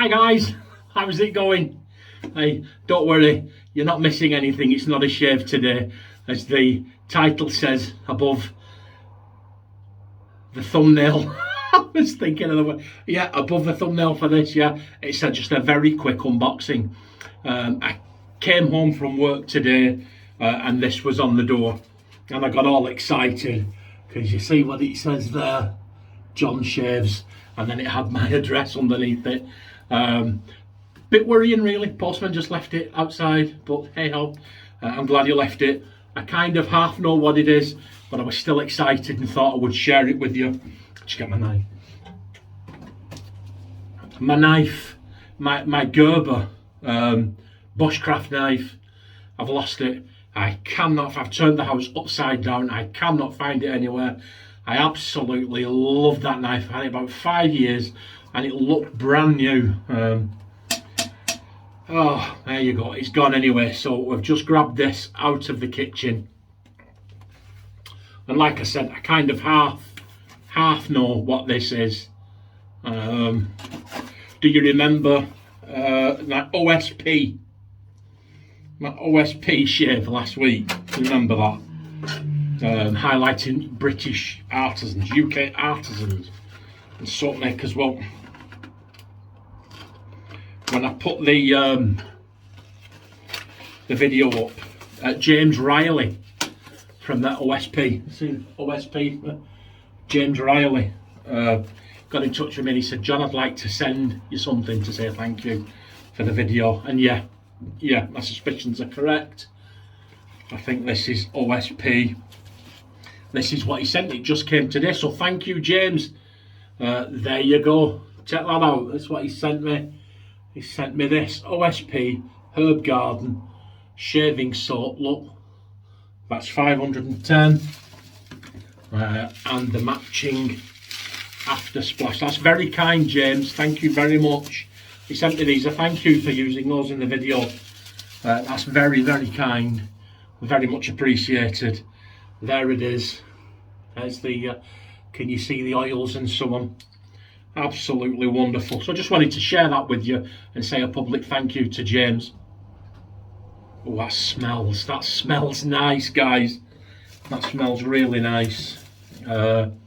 Hi guys, how's it going? Hey, don't worry, you're not missing anything. It's not a shave today, as the title says above the thumbnail. I was thinking of the word. Yeah, above the thumbnail for this, yeah. It's just a very quick unboxing. I came home from work today and this was on the door, and I got all excited because you see what it says there, John Shaves, and then it had my address underneath it. Bit worrying really, postman just left it outside, but hey ho, I'm glad you left it. I kind of half know what it is, but I was still excited and thought I would share it with you. Just get my knife. My knife, my Gerber bushcraft knife, I've lost it. I've turned the house upside down, I cannot find it anywhere. I absolutely love that knife. I had it about 5 years and it looked brand new. Oh, there you go, it's gone anyway. So we've just grabbed this out of the kitchen. And like I said, I kind of half know what this is. Do you remember that OSP? That OSP shave last week? Remember that? Highlighting British artisans, UK artisans and soap makers. Well, when I put the video up, James Riley from that OSP, see OSP, James Riley got in touch with me and he said, John, I'd like to send you something to say thank you for the video. And yeah, my suspicions are correct. I think this is OSP. This is what he sent. It just came today, so thank you, James. There you go, check that out. That's what he sent me. He sent me this OSP Herb Garden shaving soap. Look, that's 510, and the matching after splash. That's very kind, James, thank you very much. He sent me these. A thank you for using those in the video. That's very, very kind, very much appreciated. There it is. There's the can you see the oils and so on? Absolutely wonderful. So I just wanted to share that with you and say a public thank you to James. Oh, that smells nice, guys. That smells really nice. And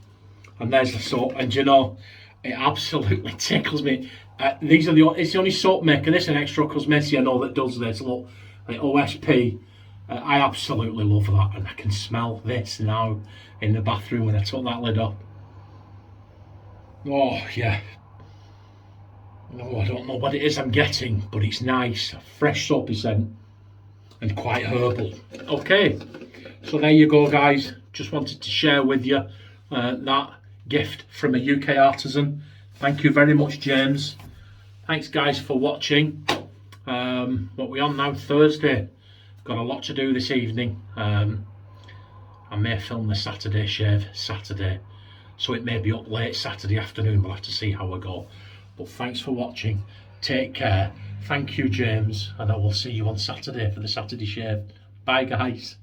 there's the soap, and you know, it absolutely tickles me. It's the only soap maker, this and Extra Cosmetics I know that does this. Look, like OSP. I absolutely love that, and I can smell this now in the bathroom when I took that lid off. Oh yeah. Oh, I don't know what it is I'm getting, but it's nice. A fresh soapy scent and quite herbal. Okay, so there you go, guys. Just wanted to share with you that gift from a UK artisan. Thank you very much, James. Thanks, guys, for watching. What we on now? Thursday. Got a lot to do this evening. I may film the Saturday shave Saturday, so it may be up late Saturday afternoon. We'll have to see how I go. But thanks for watching. Take care. Thank you, James, and I will see you on Saturday for the Saturday shave. Bye, guys.